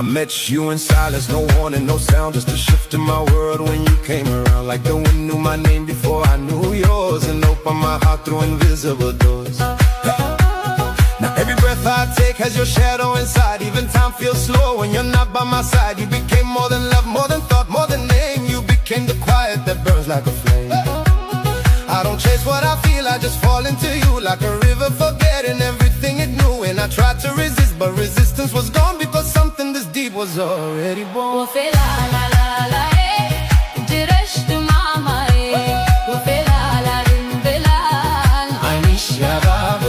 met you in silence, no warning, no sound, just a shift in my world when you came around. Like the wind knew my name before I knew yours, and opened my heart through invisible doors. Now every breath I take has your shadow inside. Even time feels slow when you're not by my side. You became more than love, more than thought, more than name. You became the quiet that burns like a flame. I don't chase what I feel, I just fall into you. Like a river forgetting everything it knew. And I tried to resist, but resistance was gone, because something this deep was already born. وفي لا لا لا لا جرشت ماما وفي لا لا بلال عينيش يا بابا